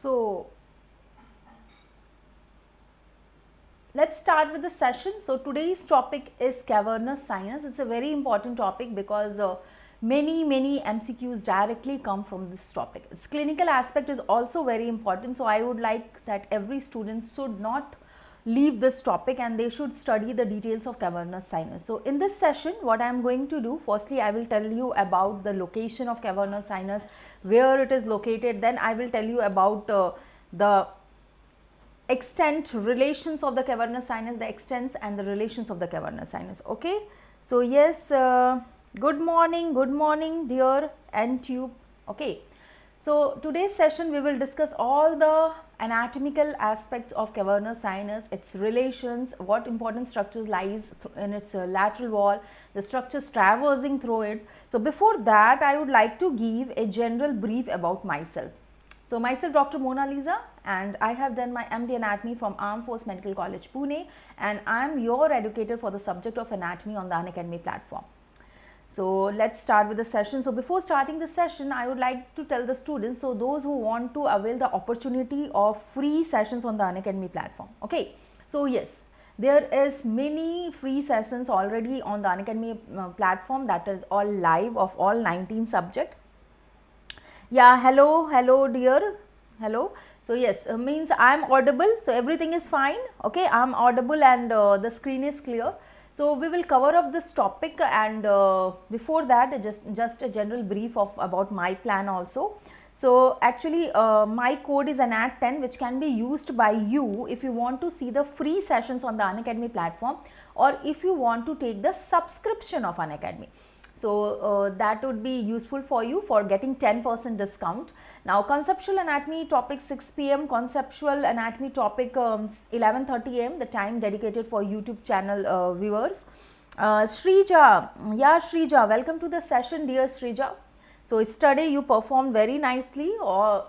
So let's start with the session. So today's topic is cavernous sinus. It's a very important topic because many MCQs directly come from this topic. Its clinical aspect is also very important. So I would like that every student should not leave this topic and they should study the details of cavernous sinus. So in this session, what I am going to do, firstly I will tell you about the location of cavernous sinus, where it is located. Then I will tell you about the extent, relations of the cavernous sinus, the extents and the relations of the cavernous sinus. Okay. So yes, good morning dear N-tube. Okay. So today's session we will discuss all the anatomical aspects of cavernous sinus, its relations, what important structures lies in its lateral wall, the structures traversing through it. So before that I would like to give a general brief about myself. So myself Dr. Monalisa, and I have done my MD Anatomy from Armed Force Medical College, Pune, and I am your educator for the subject of anatomy on the Unacademy platform. So let's start with the session. So before starting the session, I would like to tell the students, so those who want to avail the opportunity of free sessions on the Unacademy platform. Okay. So yes, there is many free sessions already on the Unacademy platform, that is all live of all 19 subjects. Yeah, hello dear, hello. So yes, means I am audible, so everything is fine. Okay, I am audible and the screen is clear. So we will cover up this topic, and before that just a general brief of about my plan also. So actually my code is ANAT10, which can be used by you if you want to see the free sessions on the Unacademy platform, or if you want to take the subscription of Unacademy. So that would be useful for you for getting 10% discount. Now conceptual anatomy topic 6 p.m, conceptual anatomy topic 11:30 am, the time dedicated for YouTube channel viewers. Shrija, yeah Shrija, welcome to the session dear Shrija. So yesterday you performed very nicely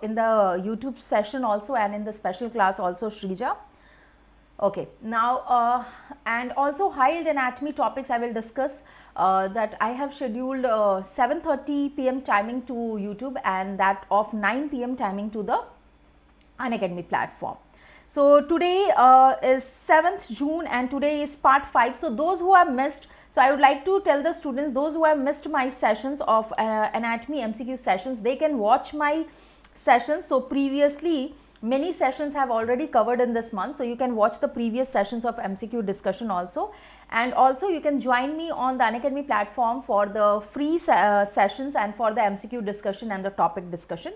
in the YouTube session also, and in the special class also, Shrija. Okay, now and also high yield anatomy topics I will discuss, that I have scheduled 7:30 p.m. timing to YouTube, and that of 9 p.m. timing to the Unacademy platform. So today is 7th June and today is part 5. So those who have missed, so I would like to tell the students, those who have missed my sessions of anatomy MCQ sessions, they can watch my sessions. So previously many sessions have already covered in this month, so you can watch the previous sessions of MCQ discussion also, and also you can join me on the Unacademy platform for the free sessions and for the MCQ discussion and the topic discussion.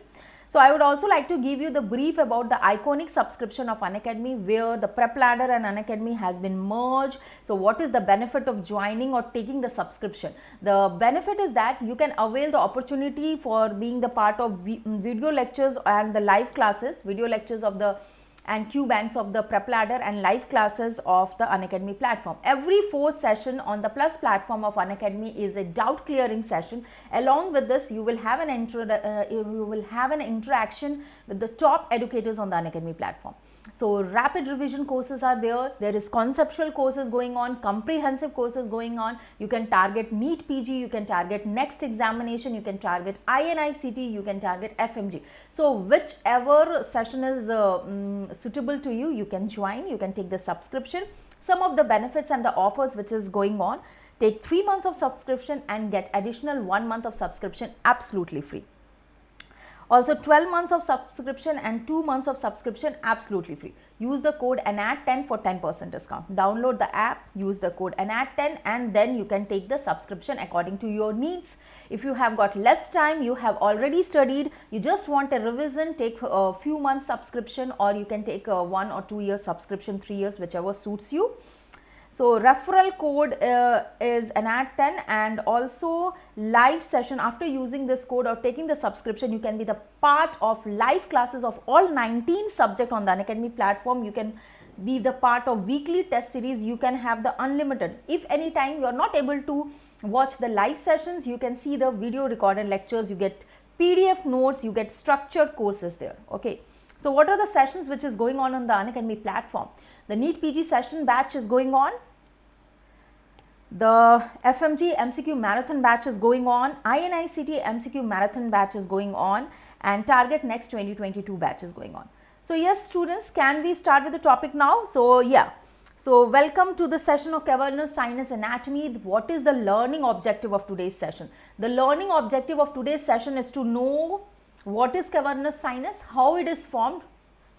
So I would also like to give you the brief about the iconic subscription of Unacademy, where the Prep Ladder and Unacademy has been merged. So what is the benefit of joining or taking the subscription? The benefit is that you can avail the opportunity for being the part of video lectures and the live classes, video lectures of the and Q banks of the Prep Ladder and live classes of the Unacademy platform. Every fourth session on the Plus platform of Unacademy is a doubt clearing session. Along with this, you will have an interaction with the top educators on the Unacademy platform. So rapid revision courses are there. There is conceptual courses going on, comprehensive courses going on. You can target NEET PG, you can target next examination, you can target INICT, you can target FMGE. So whichever session is suitable to you, you can join, you can take the subscription. Some of the benefits and the offers which is going on: take 3 months of subscription and get additional 1 month of subscription absolutely free. Also 12 months of subscription and 2 months of subscription absolutely free. Use the code ANAT10 for 10% discount. Download the app, use the code ANAT10, and then you can take the subscription according to your needs. If you have got less time, you have already studied, you just want a revision, take a few months subscription, or you can take a 1 or 2 year subscription, 3 years, whichever suits you. So referral code is ANAT10, and also live session. After using this code or taking the subscription, you can be the part of live classes of all 19 subjects on the Unacademy platform. You can be the part of weekly test series. You can have the unlimited. If any time you are not able to watch the live sessions, you can see the video recorded lectures. You get PDF notes, you get structured courses there. Okay. So what are the sessions which is going on the Unacademy platform? The NEET PG session batch is going on. The FMGE MCQ marathon batch is going on. INICT MCQ marathon batch is going on. and target next 2022 batches going on. So yes students, can we start with the topic now? So yeah, so welcome to the session of Cavernous Sinus Anatomy. What is the learning objective of today's session? The learning objective of today's session is to know what is cavernous sinus, how it is formed,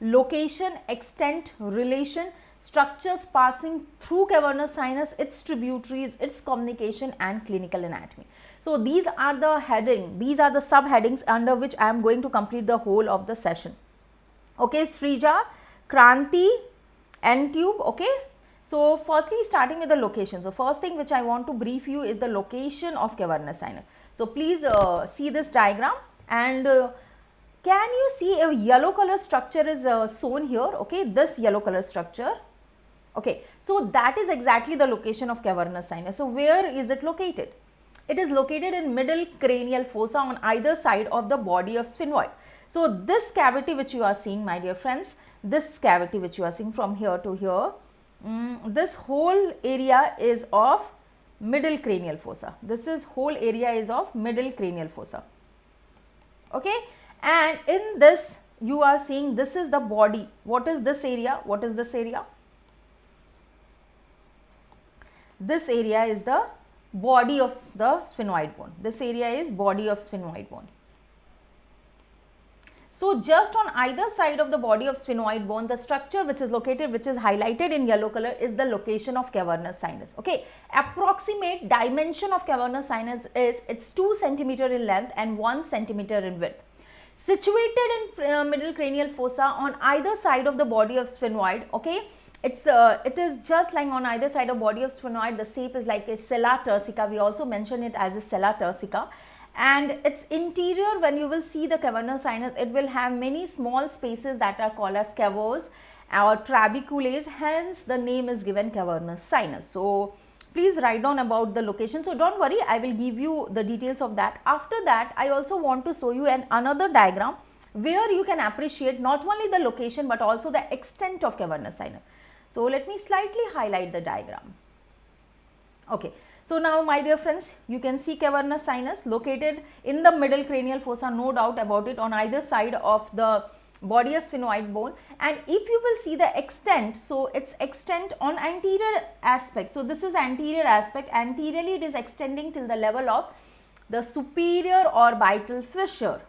location, extent, relation, structures passing through cavernous sinus, its tributaries, its communication and clinical anatomy. So these are the heading, these are the subheadings under which I am going to complete the whole of the session. Okay, Srija, Kranti, N-tube, okay. So firstly starting with the location. So first thing which I want to brief you is the location of cavernous sinus. So please see this diagram, and can you see a yellow color structure is shown here, okay, this yellow color structure, okay. So that is exactly the location of cavernous sinus. So where is it located? It is located in middle cranial fossa on either side of the body of sphenoid. So this cavity which you are seeing, my dear friends, this cavity which you are seeing from here to here, this whole area is of middle cranial fossa. This is whole area is of middle cranial fossa, okay. And in this you are seeing this is the body. What is this area? What is this area? This area is the body of the sphenoid bone. This area is body of sphenoid bone. So just on either side of the body of sphenoid bone, the structure which is located, which is highlighted in yellow color, is the location of cavernous sinus, okay. Approximate dimension of cavernous sinus is it's 2 cm in length and 1 cm in width. Situated in middle cranial fossa on either side of the body of sphenoid, okay. It is just lying on either side of body of sphenoid. The shape is like a sella turcica. We also mention it as a sella turcica. And its interior, when you will see the cavernous sinus, it will have many small spaces that are called as cavers or trabeculae, hence the name is given cavernous sinus. So please write down about the location. So don't worry, I will give you the details of that. After that, I also want to show you another diagram where you can appreciate not only the location but also the extent of cavernous sinus. So let me slightly highlight the diagram. Okay. So now my dear friends, you can see cavernous sinus located in the middle cranial fossa, no doubt about it, on either side of the body of sphenoid bone. And if you will see the extent, so its extent on anterior aspect. So this is anterior aspect. Anteriorly it is extending till the level of the superior orbital fissure,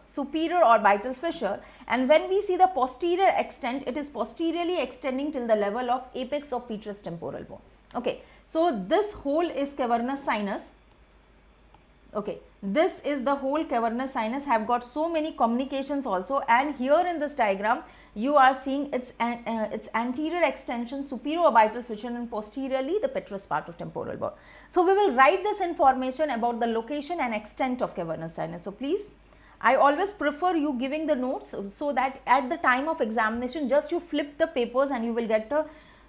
and when we see the posterior extent, it is posteriorly extending till the level of apex of petrous temporal bone, okay. So this whole is cavernous sinus, okay. This is the whole cavernous sinus, have got so many communications also, and here in this diagram you are seeing its anterior extension, superior orbital fissure, and posteriorly the petrous part of temporal bone. So we will write this information about the location and extent of cavernous sinus. So please, I always prefer you giving the notes so that at the time of examination just you flip the papers and you will get the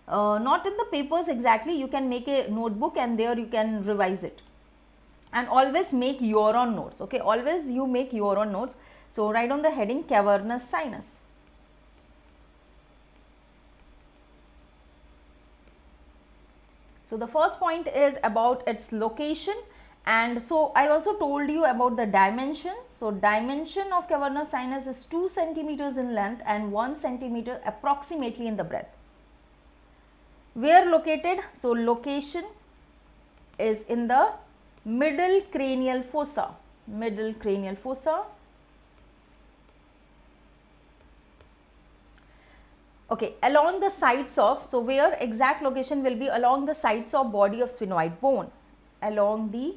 not in the papers exactly, you can make a notebook and there you can revise it, and always make your own notes, okay. Always you make your own notes. So write on the heading cavernous sinus. So the first point is about its location, and so I also told you about the dimension. So dimension of cavernous sinus is 2 cm in length and 1 cm approximately in the breadth. Where located? So location is in the middle cranial fossa, okay, along the sides of, so where exact location will be along the sides of body of sphenoid bone, along the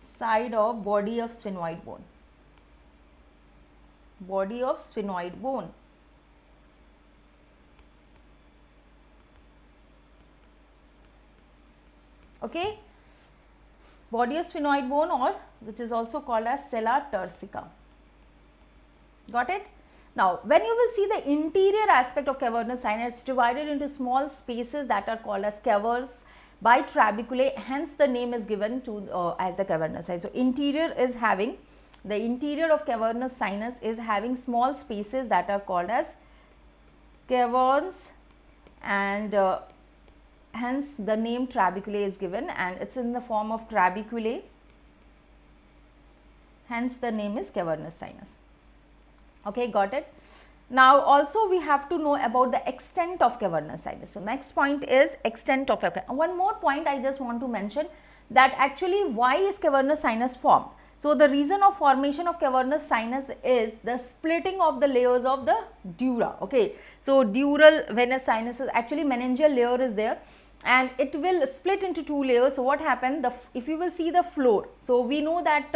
side of body of sphenoid bone, okay, body of sphenoid bone, or which is also called as sella turcica. Got it? Now, when you will see the interior aspect of cavernous sinus, it's divided into small spaces that are called as cavers by trabeculae, hence the name is given to as the cavernous sinus. So interior is having, the interior of cavernous sinus is having small spaces that are called as caverns, and hence the name trabeculae is given, and it's in the form of trabeculae. hence the name is cavernous sinus. Okay, got it. Now also we have to know about the extent of cavernous sinus. So next point is extent of one more point I just want to mention, that actually why is cavernous sinus formed. So the reason of formation of cavernous sinus is the splitting of the layers of the dura. Okay, so dural venous sinuses, actually meningeal layer is there and it will split into two layers. So what happened, if you will see the floor, so we know that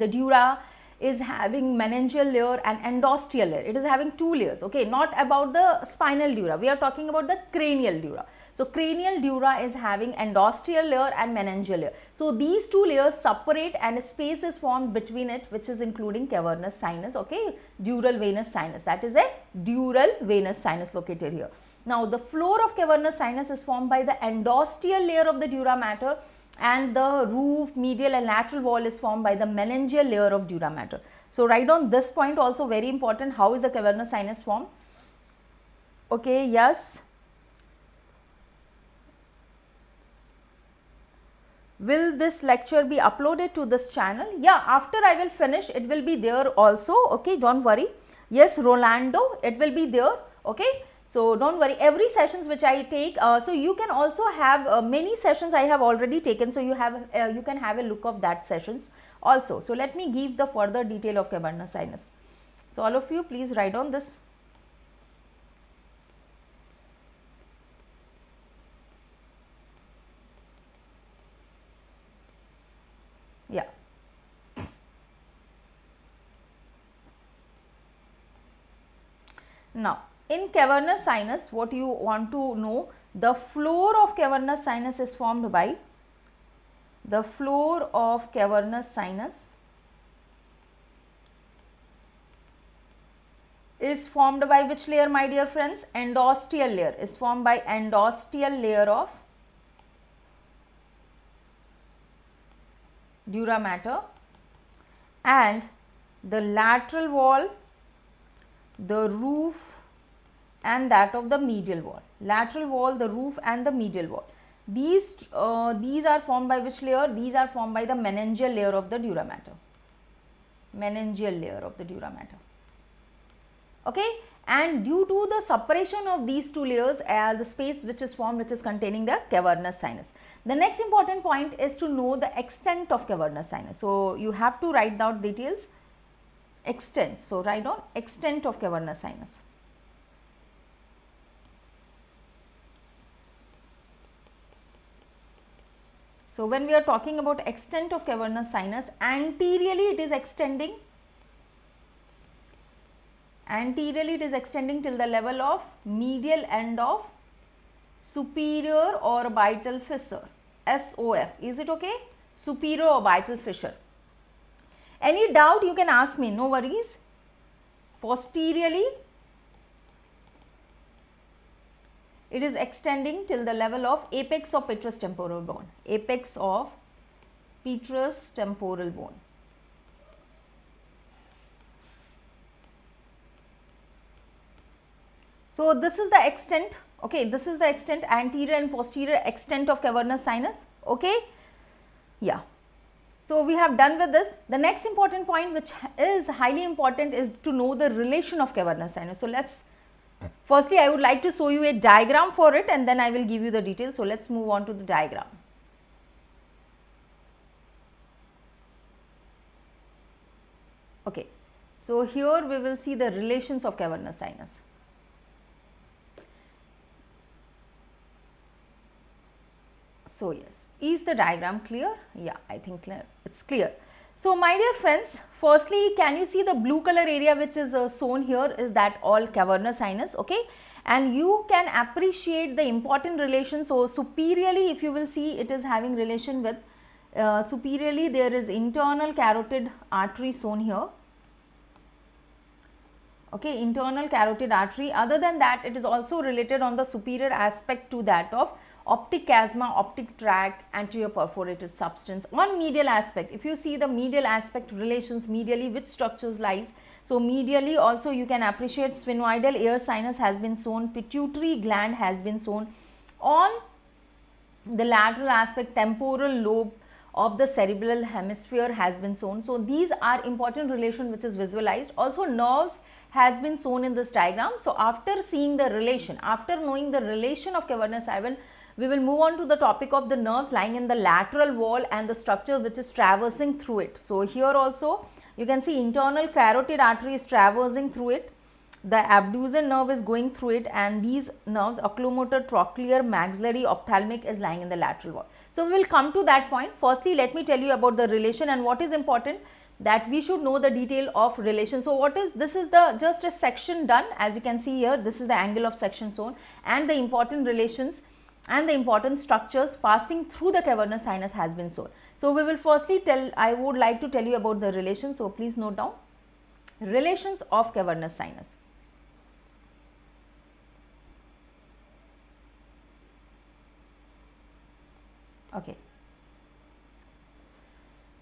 the dura is having meningeal layer and endosteal layer. It is having two layers. Okay, not about the spinal dura, we are talking about the cranial dura. So cranial dura is having endosteal layer and meningeal layer. So these two layers separate and a space is formed between it, which is including cavernous sinus. Okay, dural venous sinus, that is a dural venous sinus located here. Now the floor of cavernous sinus is formed by the endosteal layer of the dura mater, and the roof, medial and lateral wall is formed by the meningeal layer of dura mater. So write on this point also, very important, how is the cavernous sinus formed. Okay, yes. Will this lecture be uploaded to this channel? Yeah, after I will finish, it will be there also. Okay, don't worry. Yes, Rolando, it will be there. Okay, so don't worry, every sessions which I take, so you can also have many sessions I have already taken, so you can have a look of that sessions also. So let me give the further detail of cavernous sinus. So all of you please write on this. Yeah. Now in cavernous sinus, what you want to know, the floor of cavernous sinus is formed by, the floor of cavernous sinus is formed by which layer, my dear friends? Endosteal layer, is formed by endosteal layer of dura mater, and the lateral wall, the roof and that of the medial wall. Lateral wall, the roof and the medial wall. These are formed by which layer? These are formed by the meningeal layer of the dura mater. Meningeal layer of the dura mater. Okay, and due to the separation of these two layers, the space which is formed, which is containing the cavernous sinus. The next important point is to know the extent of cavernous sinus. So you have to write down details. Extent. So write down extent of cavernous sinus. So when we are talking about extent of cavernous sinus, anteriorly it is extending. Anteriorly it is extending till the level of medial end of superior orbital fissure, SOF. Is it okay? Superior orbital fissure. Any doubt you can ask me, no worries. Posteriorly it is extending till the level of apex of petrous temporal bone. Apex of petrous temporal bone. So this is the extent. Okay, this is the extent, anterior and posterior extent of cavernous sinus. Okay, yeah. So we have done with this. The next important point, which is highly important, is to know the relation of cavernous sinus. So let's, firstly I would like to show you a diagram for it and then I will give you the details. So let's move on to the diagram. Okay, so here we will see the relations of cavernous sinus. So yes, is the diagram clear? Yeah, I think it's clear. So my dear friends, firstly, can you see the blue color area which is shown here, is that all cavernous sinus, okay? And you can appreciate the important relation. So superiorly, if you will see, it is having relation with, superiorly there is internal carotid artery shown here. Okay, internal carotid artery. Other than that, it is also related on the superior aspect to that of optic chiasma, optic tract, anterior perforated substance. On medial aspect, if you see the medial aspect relations, medially which structures lies. So medially also you can appreciate sphenoidal ear sinus has been shown, pituitary gland has been shown. On the lateral aspect, temporal lobe of the cerebral hemisphere has been shown. So these are important relation which is visualized. Also nerves has been shown in this diagram. So after seeing the relation, after knowing the relation of cavernous sinus, we will move on to the topic of the nerves lying in the lateral wall and the structure which is traversing through it. So here also you can see internal carotid artery is traversing through it. The abducens nerve is going through it, and these nerves, oculomotor, trochlear, maxillary, ophthalmic, is lying in the lateral wall. So we will come to that point. Firstly, let me tell you about the relation, and what is important that we should know the detail of relation. So what is this? Is the just a section done, as you can see here. This is the angle of section shown, and the important relations and the important structures passing through the cavernous sinus has been shown. So we will firstly I would like to tell you about the relation. So please note down relations of cavernous sinus. Okay.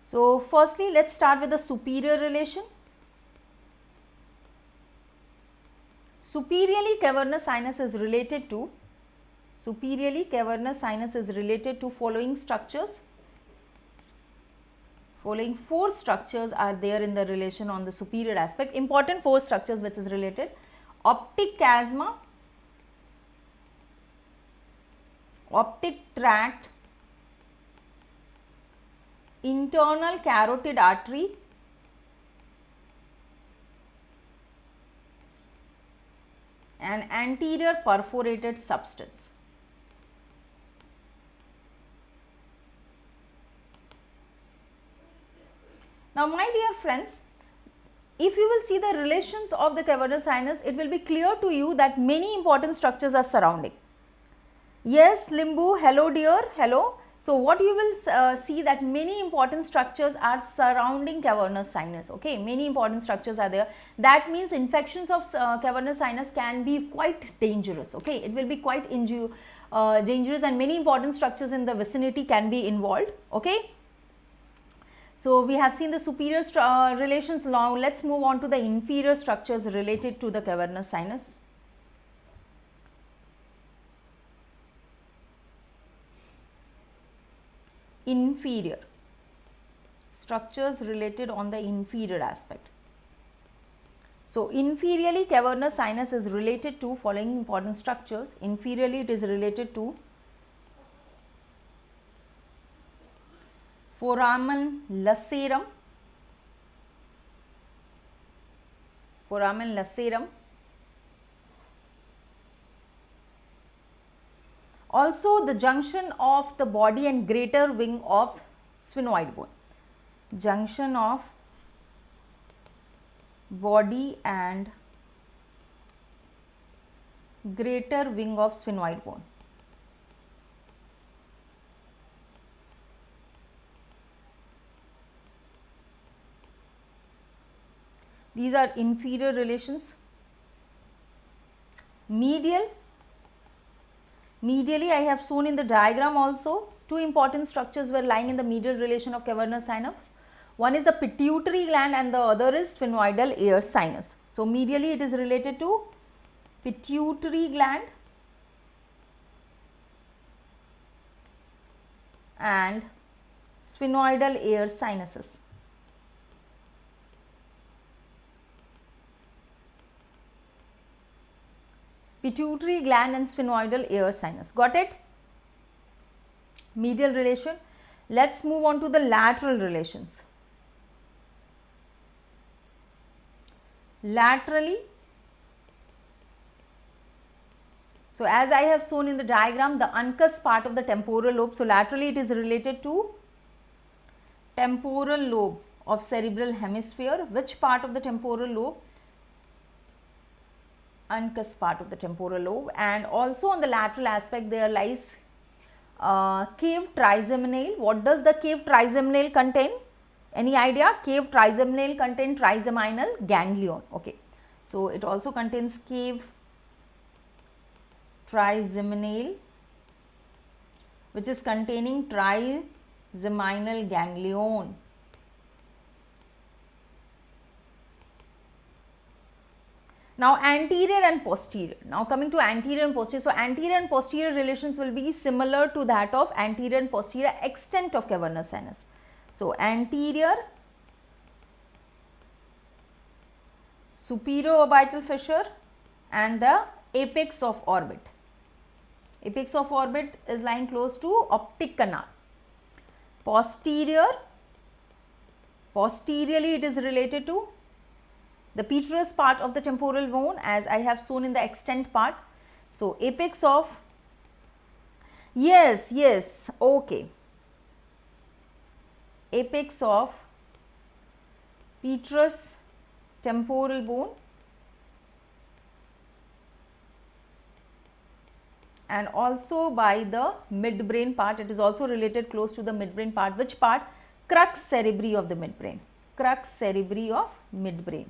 So firstly, let's start with the superior relation. Superiorly cavernous sinus is related to following structures. Following 4 structures are there in the relation on the superior aspect. Important 4 structures which is related: optic chiasma, optic tract, internal carotid artery, and anterior perforated substance. Now my dear friends, if you will see the relations of the cavernous sinus, it will be clear to you that many important structures are surrounding. Yes, Limbu, hello dear, hello. So what you will see that many important structures are surrounding cavernous sinus. Okay, many important structures are there. That means infections of cavernous sinus can be quite dangerous. Okay, it will be quite dangerous, and many important structures in the vicinity can be involved. Okay. So we have seen the superior relations. Now let's move on to the inferior structures related to the cavernous sinus. Inferior structures related on the inferior aspect. So inferiorly cavernous sinus is related to following important structures. Inferiorly it is related to foramen lacerum, also the junction of the body and greater wing of sphenoid bone. Junction of body and greater wing of sphenoid bone. These are inferior relations. Medially I have shown in the diagram also 2 important structures were lying in the medial relation of cavernous sinus. One is the pituitary gland and the other is sphenoidal air sinus. So medially it is related to pituitary gland and sphenoidal air sinuses. Pituitary gland and sphenoidal air sinus. Got it? Medial relation. Let's move on to the lateral relations. Laterally, so as I have shown in the diagram, the uncus part of the temporal lobe. So laterally it is related to temporal lobe of cerebral hemisphere. Which part of the temporal lobe? Uncus part of the temporal lobe. And also on the lateral aspect there lies cave trigeminal. What does the cave trigeminal contain? Any idea? Cave trigeminal contain trigeminal ganglion. Okay, so it also contains cave trigeminal, which is containing trigeminal ganglion. Now anterior and posterior. Now coming to anterior and posterior. So anterior and posterior relations will be similar to that of anterior and posterior extent of cavernous sinus. So anterior superior orbital fissure and the apex of orbit. Apex of orbit is lying close to optic canal. Posteriorly it is related to the petrous part of the temporal bone, as I have shown in the extent part. So apex of, yes, okay, apex of petrous temporal bone and also by the midbrain part. It is also related close to the midbrain part. Which part? Crux cerebri of the midbrain. Crux cerebri of midbrain.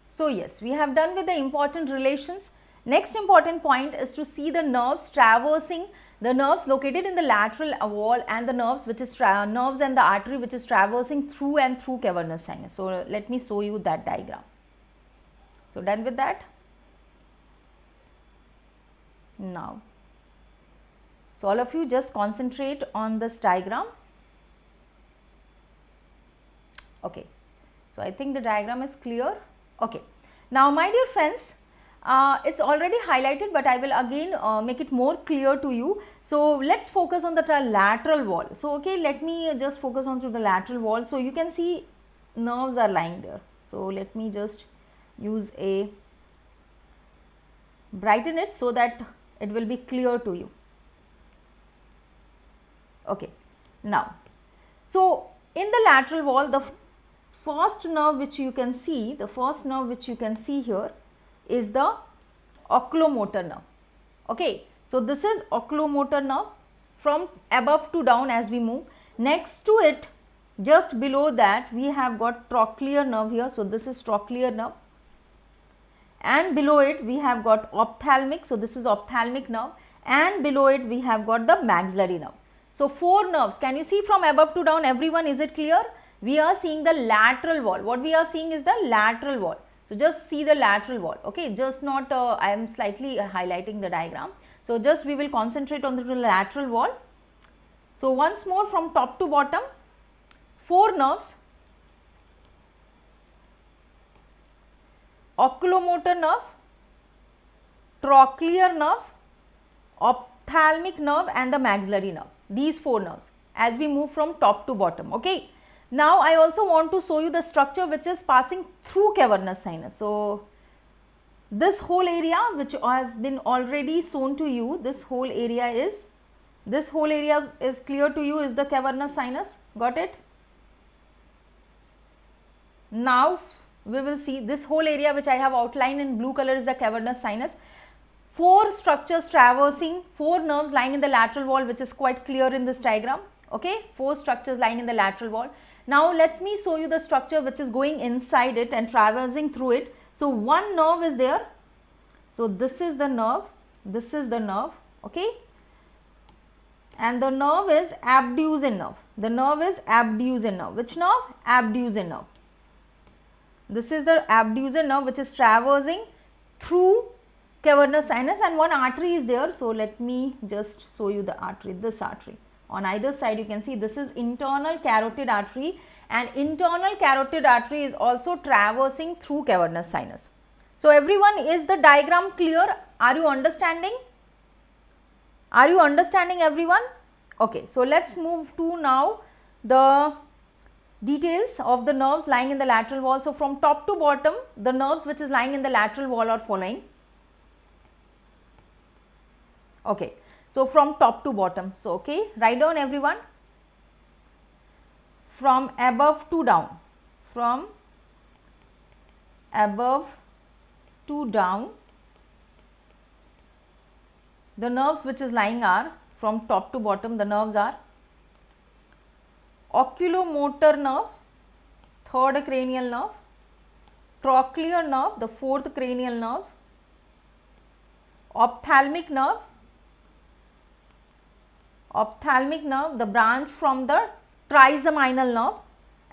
So yes, we have done with the important relations. Next important point is to see the nerves traversing, the nerves located in the lateral wall and the nerves which is nerves and the artery which is traversing through and through cavernous sinus. So let me show you that diagram. So done with that. Now, so all of you just concentrate on this diagram. Okay, so I think the diagram is clear. Okay, now my dear friends, it's already highlighted, but I will again make it more clear to you. So let's focus on the lateral wall. So okay, let me just focus on to the lateral wall. So you can see nerves are lying there. So let me just use a brighten it so that it will be clear to you. Okay, now, so in the lateral wall, the first nerve which you can see, here is the oculomotor nerve. Okay, so this is oculomotor nerve from above to down as we move. Next to it, just below that, we have got trochlear nerve here. So this is trochlear nerve. And below it we have got ophthalmic, so this is ophthalmic nerve, and below it we have got the maxillary nerve. So 4 nerves. Can you see from above to down, everyone? Is it clear? We are seeing the lateral wall. What we are seeing is the lateral wall. So just see the lateral wall. Okay, just not I am slightly highlighting the diagram. So just we will concentrate on the lateral wall. So once more, from top to bottom, 4 nerves: oculomotor nerve, trochlear nerve, ophthalmic nerve and the maxillary nerve. These 4 nerves as we move from top to bottom. Okay. Now I also want to show you the structure which is passing through cavernous sinus. So this whole area which has been already shown to you, this whole area is clear to you, is the cavernous sinus. Got it? Now we will see this whole area which I have outlined in blue color is the cavernous sinus. 4 structures traversing, 4 nerves lying in the lateral wall, which is quite clear in this diagram. Okay, 4 structures lying in the lateral wall. Now let me show you the structure which is going inside it and traversing through it. So one nerve is there. So this is the nerve, okay, and the nerve is abducens nerve. The nerve is abducens nerve. Which nerve? Abducens nerve. This is the abducens nerve which is traversing through cavernous sinus, and one artery is there. So let me just show you the artery, this artery. On either side you can see this is internal carotid artery, and internal carotid artery is also traversing through cavernous sinus. So everyone, is the diagram clear? Are you understanding? Are you understanding, everyone? Okay, so let's move to now the details of the nerves lying in the lateral wall. So from top to bottom, the nerves which is lying in the lateral wall are following. Okay, so from top to bottom. So okay, write down, everyone. From above to down, from above to down, the nerves which is lying are, from top to bottom, the nerves are oculomotor nerve, 3rd cranial nerve, trochlear nerve, the 4th cranial nerve, ophthalmic nerve, the branch from the trigeminal nerve,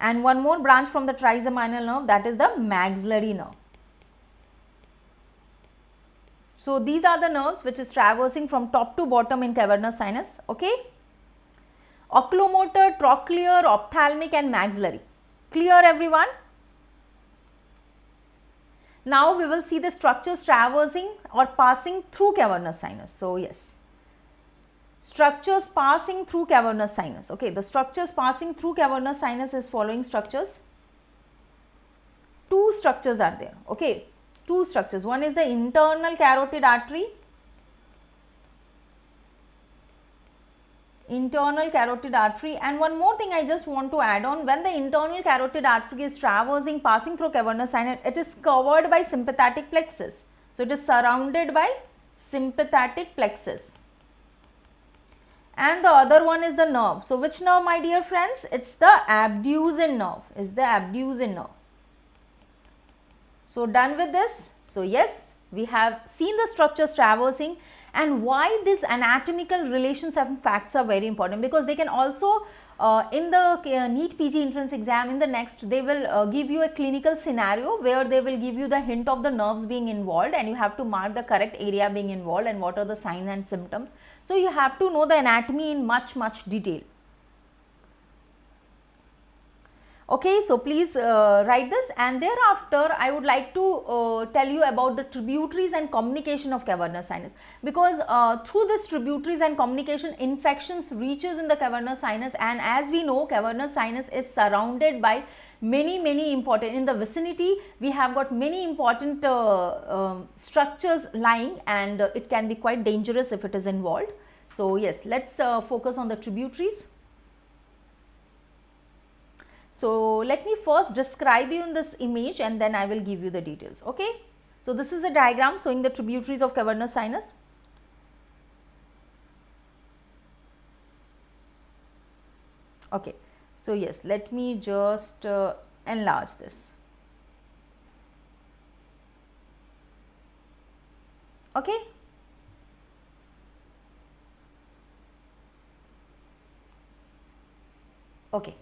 and one more branch from the trigeminal nerve, that is the maxillary nerve. So these are the nerves which is traversing from top to bottom in cavernous sinus. Okay. Oculomotor, trochlear, ophthalmic and maxillary. Clear everyone? Now we will see the structures traversing or passing through cavernous sinus. So yes, structures passing through cavernous sinus. Okay, the structures passing through cavernous sinus is following structures. Two structures are there. Okay, two structures. One is the internal carotid artery. Internal carotid artery, and one more thing I just want to add on, when the internal carotid artery is traversing, passing through cavernous sinus, it is covered by sympathetic plexus. So it is surrounded by sympathetic plexus. And the other one is the nerve. So which nerve, my dear friends? It's the abducens nerve. It's the abducens nerve. So done with this. So yes, we have seen the structures traversing. And why these anatomical relations and facts are very important, because they can also in the NEET PG entrance exam, in the next they will give you a clinical scenario where they will give you the hint of the nerves being involved, and you have to mark the correct area being involved and what are the signs and symptoms. So you have to know the anatomy in much detail. Okay, so please write this, and thereafter I would like to tell you about the tributaries and communication of cavernous sinus, because through this tributaries and communication, infections reaches in the cavernous sinus, and as we know, cavernous sinus is surrounded by many important, in the vicinity we have got many important structures lying, and it can be quite dangerous if it is involved. So yes, let's focus on the tributaries. So let me first describe you in this image, and then I will give you the details. Okay. So this is a diagram showing the tributaries of cavernous sinus. Okay. So yes, let me just enlarge this. Okay. Okay.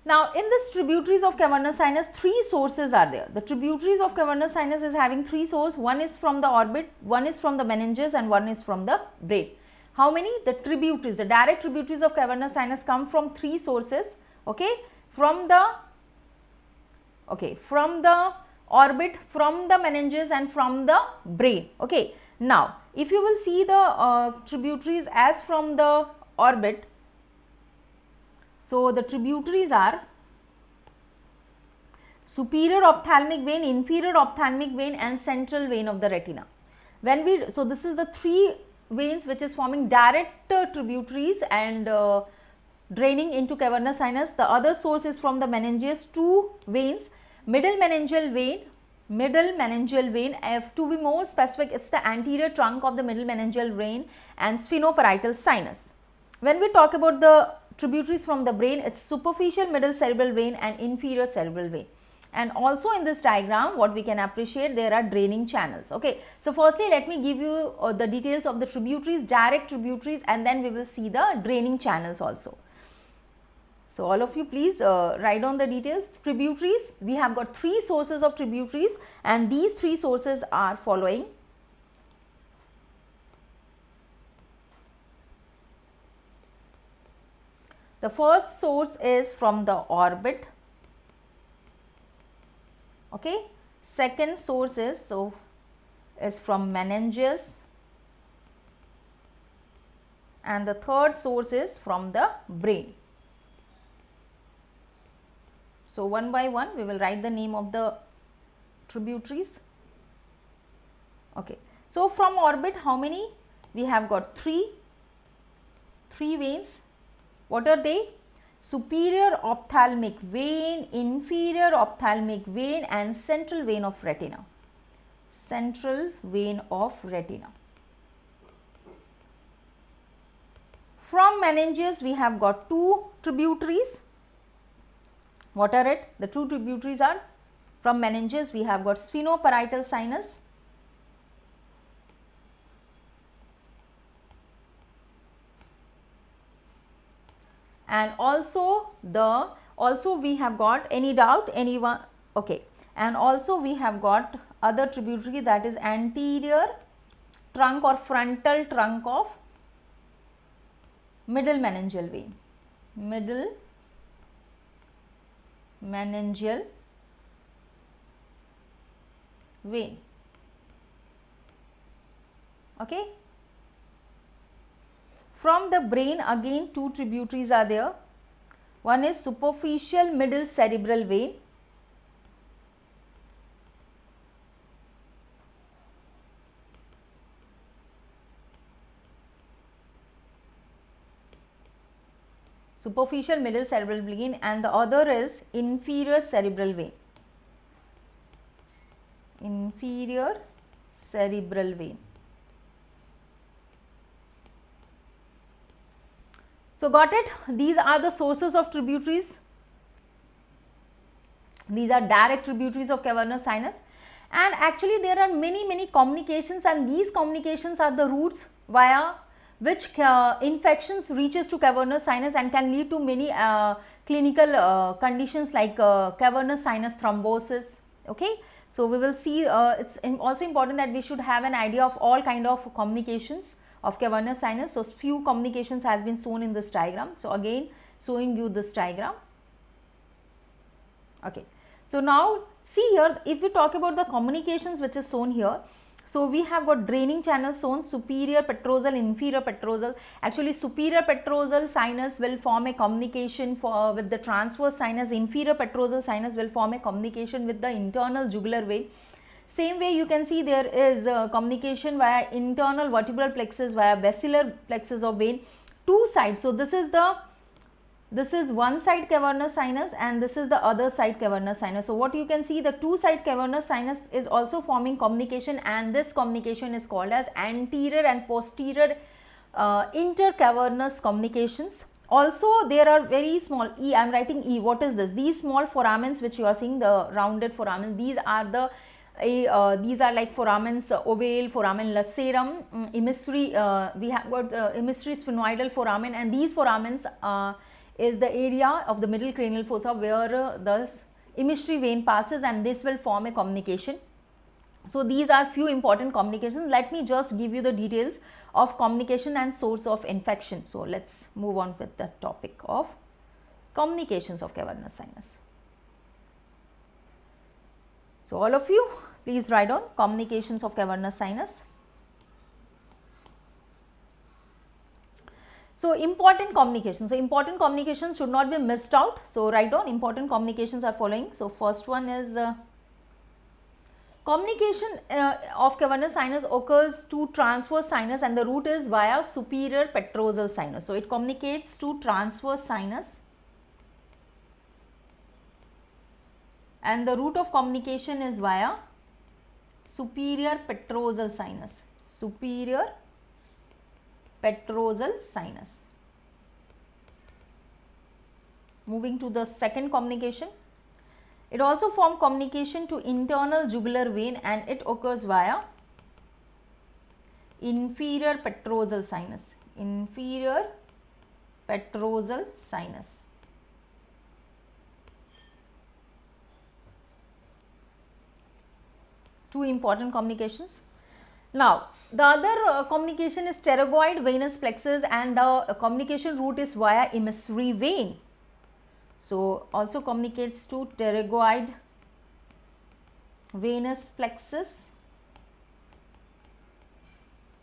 Now, in this tributaries of cavernous sinus, three sources are there. The tributaries of cavernous sinus is having three sources. One is from the orbit, one is from the meninges, and one is from the brain. How many? The tributaries, the direct tributaries of cavernous sinus come from three sources. Okay, from the orbit, from the meninges, and from the brain. Okay. Now, if you will see the tributaries as from the orbit, so the tributaries are superior ophthalmic vein, inferior ophthalmic vein, and central vein of the retina. So this is the three veins which is forming direct tributaries and draining into cavernous sinus. The other source is from the meninges, two veins, middle meningeal vein, to be more specific, it's the anterior trunk of the middle meningeal vein, and sphenoparietal sinus. When we talk about the tributaries from the brain, it's superficial middle cerebral vein and inferior cerebral vein. And also in this diagram, what we can appreciate, there are draining channels. Okay. So firstly, let me give you the details of the tributaries, direct tributaries, and then we will see the draining channels also. So all of you please write down the details. Tributaries, we have got three sources of tributaries, and these three sources are following. The first source is from the orbit. Okay. Second source is from meninges, and the third source is from the brain. So one by one we will write the name of the tributaries. Okay. So from orbit, how many? We have got three veins. What are they? Superior ophthalmic vein, inferior ophthalmic vein, and central vein of retina. Central vein of retina. From meninges, we have got two tributaries. What are it? The two tributaries are, from meninges we have got sphenoparietal sinus and also the Also we have got, any doubt, anyone? Okay. And also we have got other tributary, that is anterior trunk or frontal trunk of middle meningeal vein. Middle meningeal vein. Okay. From the brain again two tributaries are there. One is superficial middle cerebral vein. Superficial middle cerebral vein, and the other is inferior cerebral vein. Inferior cerebral vein. So got it? These are the sources of tributaries. These are direct tributaries of cavernous sinus, and actually there are many communications, and these communications are the routes via which infections reaches to cavernous sinus and can lead to many clinical conditions like cavernous sinus thrombosis. Okay. So we will see, it's also important that we should have an idea of all kind of communications of cavernous sinus. So few communications has been shown in this diagram. So again showing you this diagram. Okay. So now see here, if we talk about the communications which is shown here, so we have got draining channels shown, superior petrosal, inferior petrosal. Actually superior petrosal sinus will form a communication with the transverse sinus, inferior petrosal sinus will form a communication with the internal jugular vein. Same way you can see there is communication via internal vertebral plexus, via basilar plexus of vein, two sides. So this is one side cavernous sinus and this is the other side cavernous sinus. So what you can see, the two side cavernous sinus is also forming communication, and this communication is called as anterior and posterior intercavernous communications. Also there are very small, E, I am writing E, what is this? These small foramens which you are seeing, the rounded foramen, these are the these are like foramens ovale, foramen lacerum, emissary, we have got emissary sphenoidal foramen, and these foramens is the area of the middle cranial fossa where the emissary vein passes, and this will form a communication. So these are few important communications. Let me just give you the details of communication and source of infection. So let's move on with the topic of communications of cavernous sinus. So all of you please write down communications of cavernous sinus. So important communications. So important communications should not be missed out. So write down important communications are following. So first one is communication of cavernous sinus occurs to transverse sinus, and the route is via superior petrosal sinus. So it communicates to transverse sinus, and the route of communication is via superior petrosal sinus. Superior petrosal sinus. Moving to the second communication, it also forms communication to internal jugular vein, and it occurs via inferior petrosal sinus. Inferior petrosal sinus. Two important communications. Now the other communication is pterygoid venous plexus, and the communication route is via emissary vein. So also communicates to pterygoid venous plexus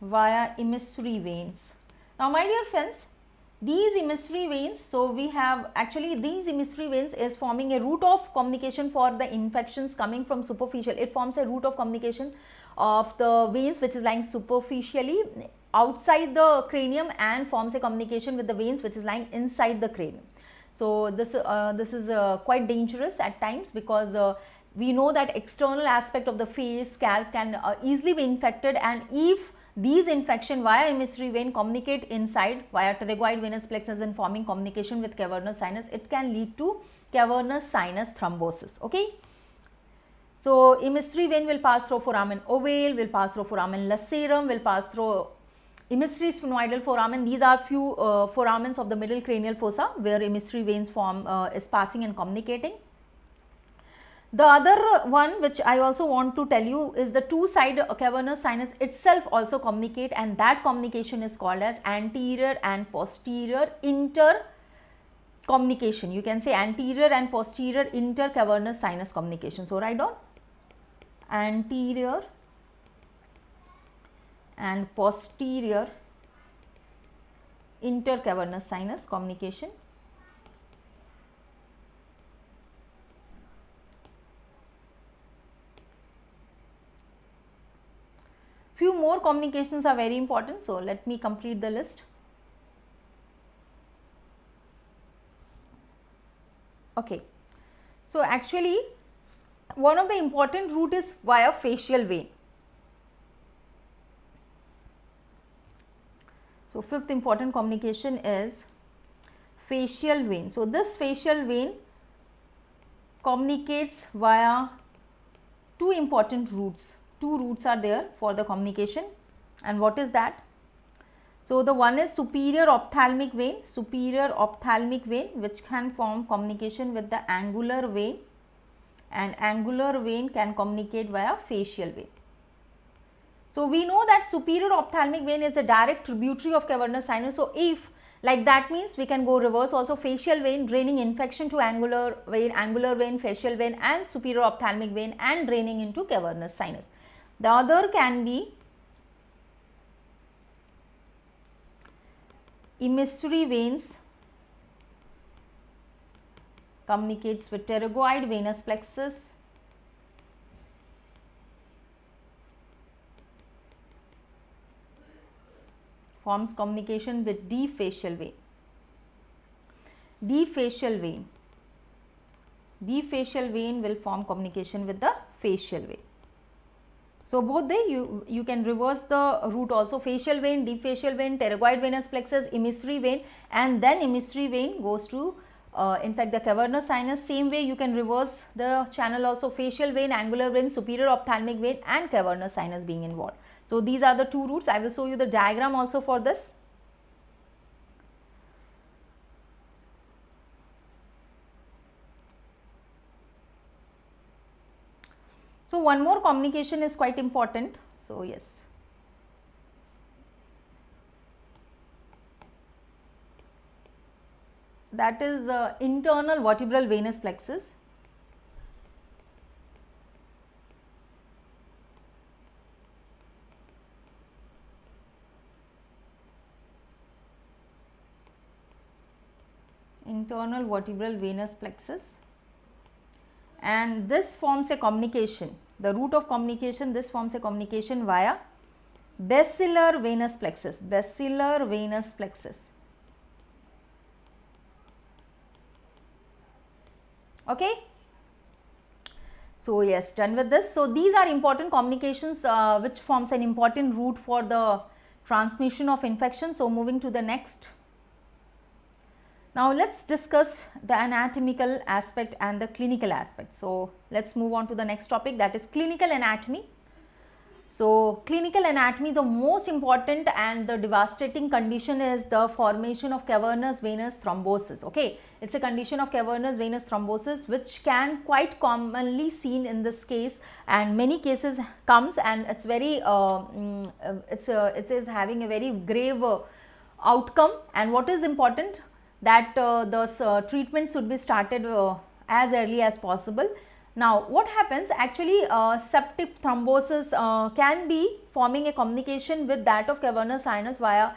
via emissary veins. Now my dear friends, these emissary veins, so we have actually these emissary veins is forming a route of communication for the infections coming from superficial. It forms a route of communication of the veins which is lying superficially outside the cranium and forms a communication with the veins which is lying inside the cranium. So this is quite dangerous at times, because we know that external aspect of the face, scalp can easily be infected, and if these infection via emissary vein communicate inside via pterygoid venous plexus and forming communication with cavernous sinus, it can lead to cavernous sinus thrombosis. Okay. So emissary vein will pass through foramen ovale, will pass through foramen lacerum, will pass through emissary sphenoidal foramen. These are few foramens of the middle cranial fossa where emissary veins form is passing and communicating. The other one which I also want to tell you is the two-side cavernous sinus itself also communicate, and that communication is called as anterior and posterior intercommunication. You can say anterior and posterior intercavernous sinus communication. So, write down anterior and posterior intercavernous sinus communication. Few more communications are very important, so let me complete the list. Okay, so actually one of the important route is via facial vein. So, fifth important communication is facial vein. So, this facial vein communicates via two important routes. Two routes are there for the communication, and what is that? So, the one is superior ophthalmic vein, which can form communication with the angular vein, and angular vein can communicate via facial vein. So, we know that superior ophthalmic vein is a direct tributary of cavernous sinus. So, if like that means we can go reverse also, facial vein draining infection to angular vein, facial vein and superior ophthalmic vein and draining into cavernous sinus. The other can be emissary veins communicates with pterygoid venous plexus, forms communication with deep facial vein. Deep facial vein will form communication with the facial vein. So, both you can reverse the route also, facial vein, deep facial vein, pterygoid venous plexus, emissary vein, and then emissary vein goes to in fact the cavernous sinus. Same way you can reverse the channel also, facial vein, angular vein, superior ophthalmic vein and cavernous sinus being involved. So, these are the two routes. I will show you the diagram also for this. So, one more communication is quite important. So, yes. That is internal vertebral venous plexus. Internal vertebral venous plexus, and this forms a communication, the route of communication, this forms a communication via basilar venous plexus, Okay. So, yes, done with this. So, these are important communications which forms an important route for the transmission of infection. So, moving to the next. Now, let us discuss the anatomical aspect and the clinical aspect. So, let us move on to the next topic, that is clinical anatomy. So, clinical anatomy, the most important and the devastating condition is the formation of cavernous venous thrombosis. Okay, it is a condition of cavernous venous thrombosis which can quite commonly seen in this case, and many cases comes, and it's very it is having a very grave outcome. And what is important, that the treatment should be started as early as possible. Now, what happens actually, septic thrombosis can be forming a communication with that of cavernous sinus via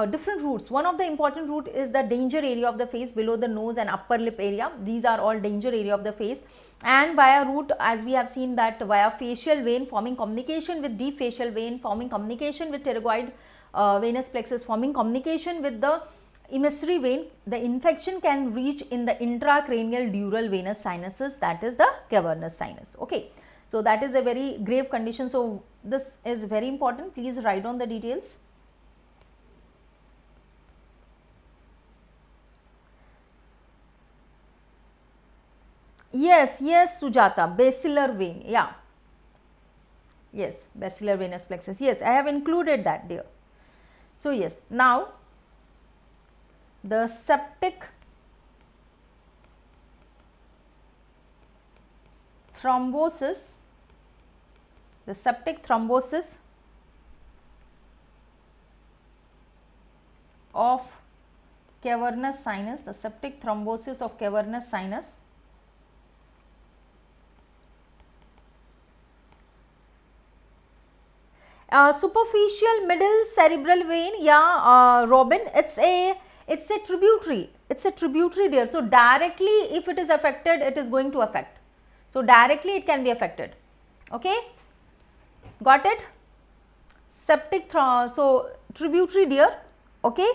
different routes. One of the important route is the danger area of the face below the nose and upper lip area. These are all danger area of the face, and via route, as we have seen, that via facial vein forming communication with deep facial vein, forming communication with pterygoid venous plexus, forming communication with the emissary vein. The infection can reach in the intracranial dural venous sinuses, that is the cavernous sinus. Okay, so that is a very grave condition. So, this is very important. Please write down the details. Yes, Sujata, basilar vein, yes, basilar venous plexus, yes, I have included that there. So yes, now the septic thrombosis, of cavernous sinus, the septic thrombosis of cavernous sinus superficial middle cerebral vein, yeah, Robin, it's a tributary, dear. So directly if it is affected, it is going to affect. So directly it can be affected. Okay, got it? Septic so tributary, dear. Okay,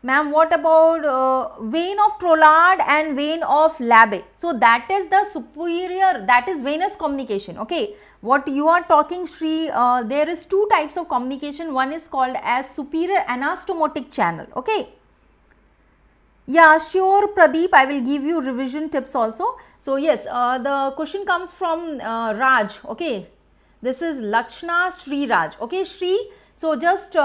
ma'am, what about vein of Trollard and vein of Labbé? So that is the superior, that is venous communication. Okay, what you are talking, Shri, there is two types of communication. One is called as superior anastomotic channel. Okay, yeah, sure, Pradeep, I will give you revision tips also. So yes, the question comes from Raj. Okay, this is Lakshna Sri Raj. Okay, Sri, so just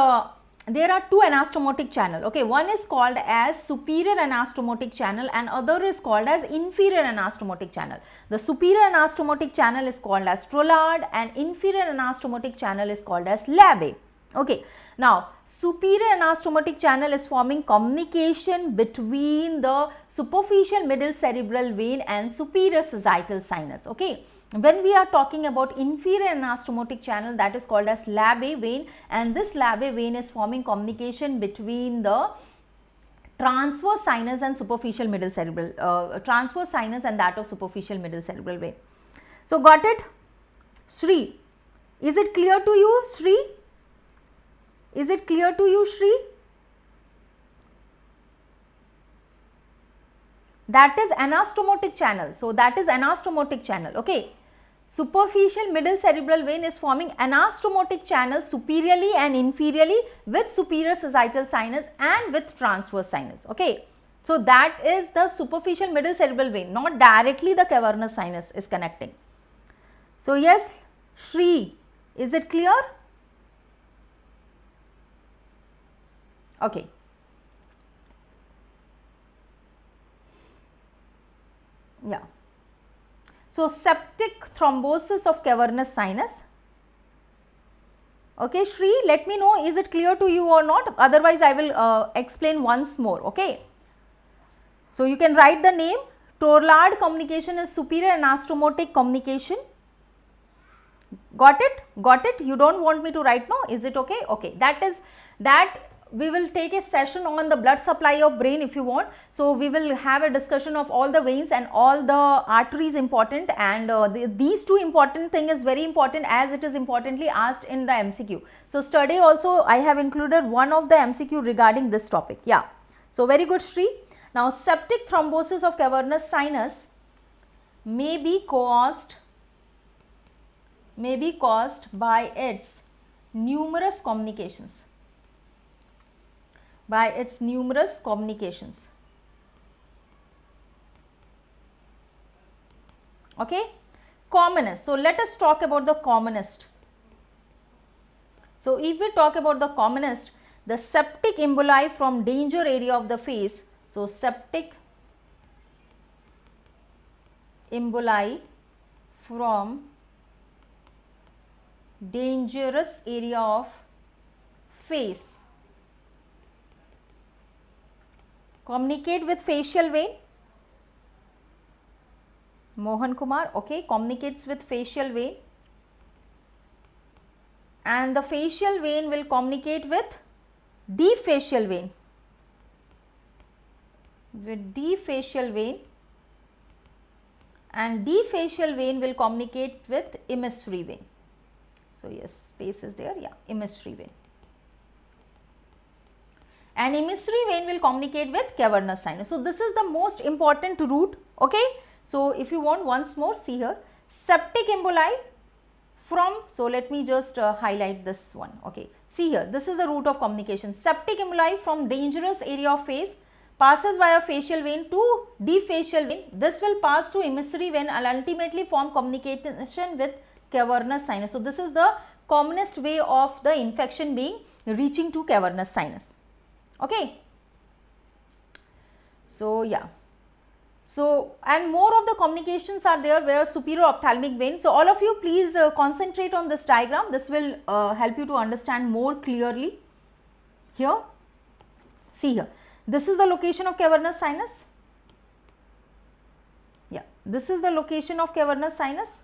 there are two anastomotic channel. Okay, one is called as superior anastomotic channel and other is called as inferior anastomotic channel. The superior anastomotic channel is called as Trollard and inferior anastomotic channel is called as Labbé. Okay, now superior anastomotic channel is forming communication between the superficial middle cerebral vein and superior sagittal sinus. Okay, when we are talking about inferior anastomotic channel, that is called as Labbé vein, and this Labbé vein is forming communication between the transverse sinus and superficial middle cerebral, transverse sinus and that of superficial middle cerebral vein. So got it? Shri, is it clear to you, Shri? Is it clear to you, Shri? That is anastomotic channel. So that is anastomotic channel. Okay, superficial middle cerebral vein is forming anastomotic channel superiorly and inferiorly with superior sagittal sinus and with transverse sinus. Okay, so that is the superficial middle cerebral vein, not directly the cavernous sinus is connecting. So yes, Shri, is it clear? Okay. Yeah. So septic thrombosis of cavernous sinus. Okay, Shri, let me know, is it clear to you or not? Otherwise, I will explain once more. Okay. So you can write the name. Trollard communication is superior anastomotic communication. Got it? Got it? You don't want me to write, no? Is it okay? Okay. That we will take a session on the blood supply of brain if you want. So we will have a discussion of all the veins and all the arteries important, and these two important thing is very important as it is importantly asked in the MCQ. So study also I have included one of the MCQ regarding this topic. Yeah. So very good, Shri. Now septic thrombosis of cavernous sinus may be caused by its numerous communications. Okay, commonest. So let us talk about the commonest. So if we talk about the commonest, the septic emboli from danger area of the face. So septic emboli from dangerous area of face communicate with facial vein. Mohan Kumar, okay, communicates with facial vein, and the facial vein will communicate with deep facial vein, and deep facial vein will communicate with emissary vein. So yes, space is there, yeah, emissary vein. And emissary vein will communicate with cavernous sinus. So this is the most important route. Okay, so if you want once more, see here, septic emboli from, so let me just highlight this one. Okay, see here, this is the route of communication. Septic emboli from dangerous area of face passes via facial vein to deep facial vein. This will pass to emissary vein and ultimately form communication with cavernous sinus. So this is the commonest way of the infection being reaching to cavernous sinus. Okay. So yeah. So, and more of the communications are there where superior ophthalmic vein. So, all of you please concentrate on this diagram. This will help you to understand more clearly. Here, see here, this is the location of cavernous sinus. Yeah, this is the location of cavernous sinus.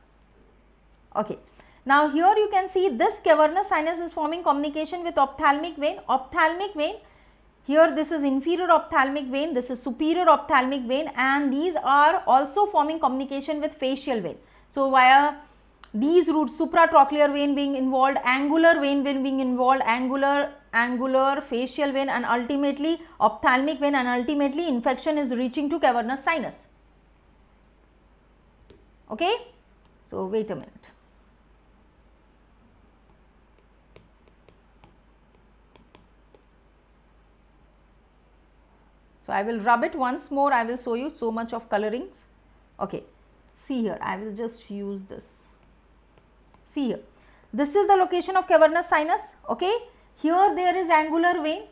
Okay. Now, here you can see this cavernous sinus is forming communication with ophthalmic vein. Ophthalmic vein, here this is inferior ophthalmic vein, this is superior ophthalmic vein, and these are also forming communication with facial vein. So, via these routes, supratrochlear vein being involved, angular vein being involved, angular, facial vein, and ultimately ophthalmic vein, and ultimately infection is reaching to cavernous sinus. Okay. So, wait a minute. So, I will rub it once more, I will show you so much of colorings. Okay, see here, I will just use this. See here, this is the location of cavernous sinus. Okay, here there is angular vein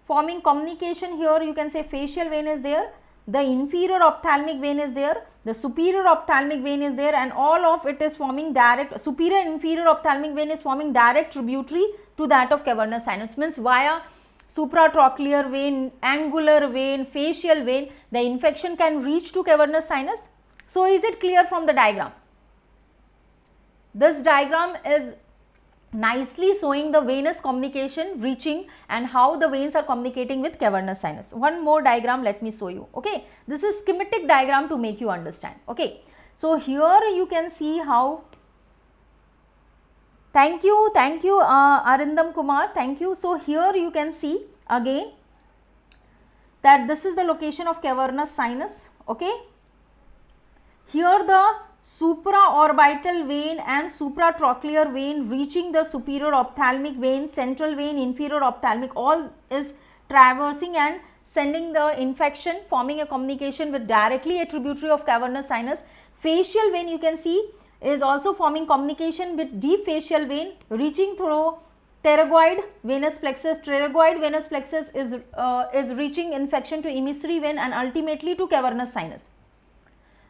forming communication. Here you can say facial vein is there, the inferior ophthalmic vein is there, the superior ophthalmic vein is there, and all of it is forming direct, superior and inferior ophthalmic vein is forming direct tributary to that of cavernous sinus. Means via supratrochlear vein, angular vein, facial vein, the infection can reach to cavernous sinus. So, is it clear from the diagram? This diagram is nicely showing the venous communication reaching and how the veins are communicating with cavernous sinus. One more diagram let me show you. Okay, this is schematic diagram to make you understand. Okay, so here you can see how. Thank you Arindam Kumar, thank you. So, here you can see again that this is the location of cavernous sinus. Okay, here the supraorbital vein and supratrochlear vein reaching the superior ophthalmic vein, central vein, inferior ophthalmic, all is traversing and sending the infection, forming a communication with directly a tributary of cavernous sinus. Facial vein you can see is also forming communication with deep facial vein reaching through pterygoid venous plexus. Pterygoid venous plexus is reaching infection to emissary vein and ultimately to cavernous sinus.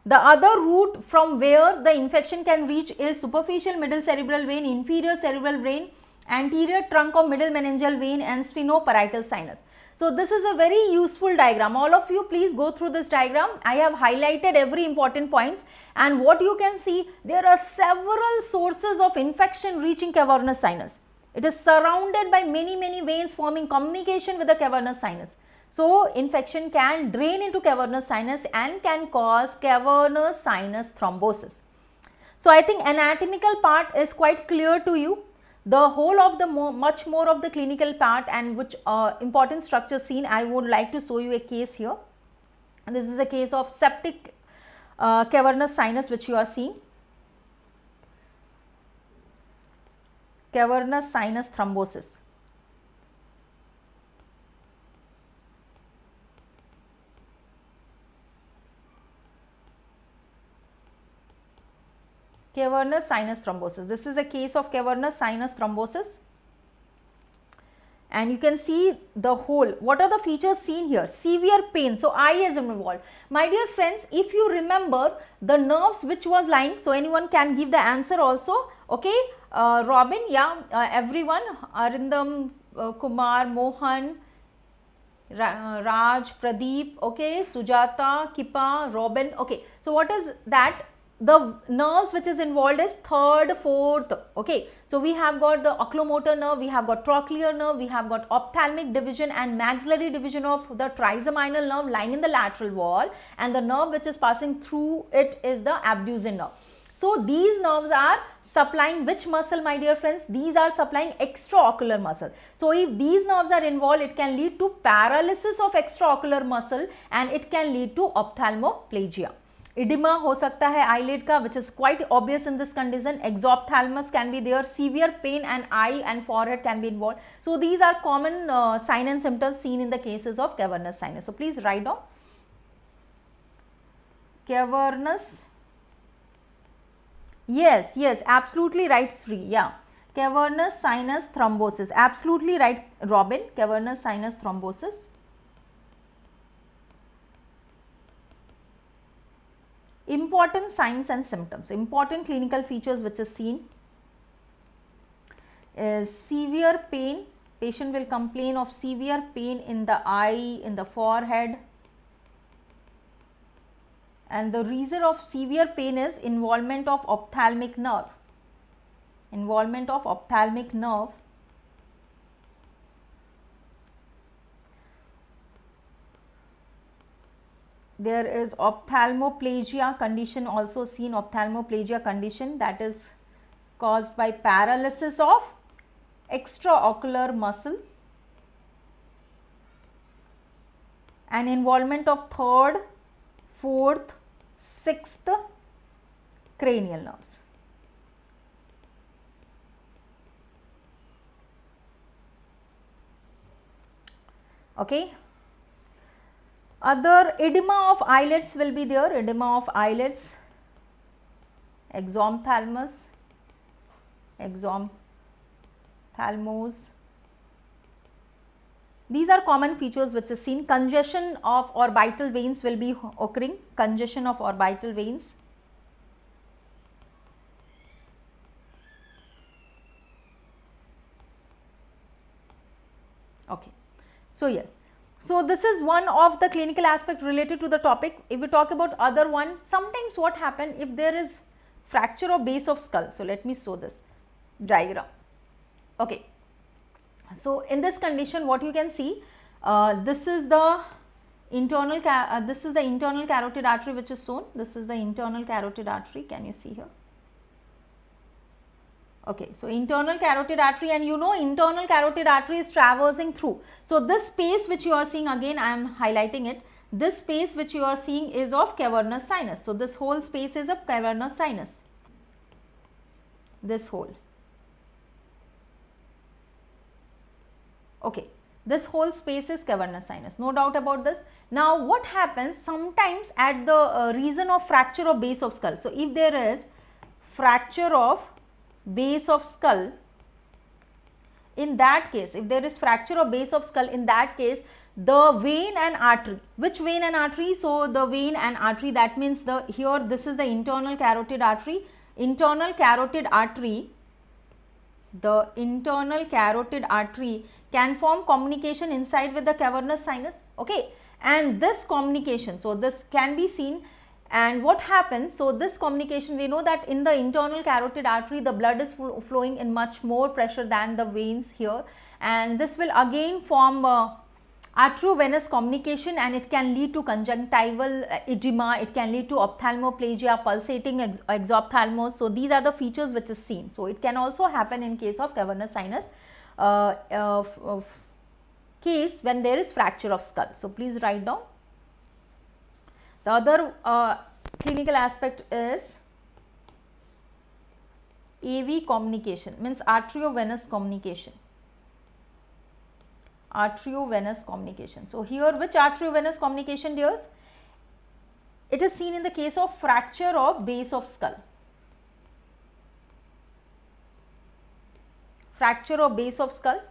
The other route from where the infection can reach is superficial middle cerebral vein, inferior cerebral vein, anterior trunk of middle meningeal vein, and sphenoparietal sinus. So, this is a very useful diagram. All of you please go through this diagram. I have highlighted every important points, and what you can see, there are several sources of infection reaching cavernous sinus. It is surrounded by many veins forming communication with the cavernous sinus. So, infection can drain into cavernous sinus and can cause cavernous sinus thrombosis. So, I think anatomical part is quite clear to you. The whole of the much more of the clinical part and which important structures seen, I would like to show you a case here. And this is a case of septic cavernous sinus which you are seeing. Cavernous sinus thrombosis. Cavernous sinus thrombosis. This is a case of cavernous sinus thrombosis, and you can see the whole. What are the features seen here? Severe pain. So, eye is involved. My dear friends, if you remember the nerves which was lying, so anyone can give the answer also. Okay, Robin, yeah, everyone, Arindam, Kumar, Mohan, Raj, Pradeep, okay, Sujata, Kipa, Robin. Okay, so what is that? The nerves which is involved is third, fourth. Okay, so we have got the oculomotor nerve, we have got trochlear nerve, we have got ophthalmic division and maxillary division of the trigeminal nerve lying in the lateral wall, and the nerve which is passing through it is the abducens nerve. So, these nerves are supplying which muscle, my dear friends? These are supplying extraocular muscle. So, if these nerves are involved, it can lead to paralysis of extraocular muscle and it can lead to ophthalmoplegia. Edema हो सकता है eyelid का, which is quite obvious in this condition. Exophthalmos can be there. Severe pain and eye and forehead can be involved. So, these are common signs and symptoms seen in the cases of cavernous sinus. So, please write down cavernous. Yes, absolutely right, Sri. Yeah, Cavernous sinus thrombosis. Absolutely right, Robin. Cavernous sinus thrombosis. Important signs and symptoms. Important clinical features which is seen is severe pain. Patient will complain of severe pain in the eye, in the forehead, and the reason of severe pain is involvement of ophthalmic nerve. Involvement of ophthalmic nerve. There is ophthalmoplegia condition also seen, ophthalmoplegia condition that is caused by paralysis of extraocular muscle and involvement of third, fourth, sixth cranial nerves. Okay. Other edema of eyelids will be there, edema of eyelids, exophthalmos, these are common features which is seen. Congestion of orbital veins will be occurring, congestion of orbital veins. Okay. So, yes. So, this is one of the clinical aspect related to the topic. If we talk about other one, sometimes what happen if there is fracture of base of skull. So, let me show this diagram. Okay. So, in this condition what you can see, this is the internal carotid artery which is shown. This is the internal carotid artery. Can you see here? Okay, so internal carotid artery, and you know internal carotid artery is traversing through. So, this space which you are seeing, again I am highlighting it, this space which you are seeing is of cavernous sinus. So, this whole space is of cavernous sinus, this whole. Okay, this whole space is cavernous sinus, no doubt about this. Now, what happens sometimes at the region of fracture of base of skull. So, if there is fracture of base of skull, in that case, if there is fracture of base of skull, in that case the vein and artery, which vein and artery? So, the vein and artery, that means the here this is the internal carotid artery, internal carotid artery, the internal carotid artery can form communication inside with the cavernous sinus, okay, and this communication, so this can be seen. And what happens? So, this communication, we know that in the internal carotid artery the blood is flowing in much more pressure than the veins here, and this will again form arteriovenous communication, and it can lead to conjunctival edema, it can lead to ophthalmoplegia, pulsating exophthalmos. So, these are the features which is seen. So, it can also happen in case of cavernous sinus case when there is fracture of skull. So, please write down. The other clinical aspect is AV communication, means arteriovenous communication. Arteriovenous communication. So, here which arteriovenous communication, dears? It is seen in the case of fracture of base of skull. Fracture of base of skull.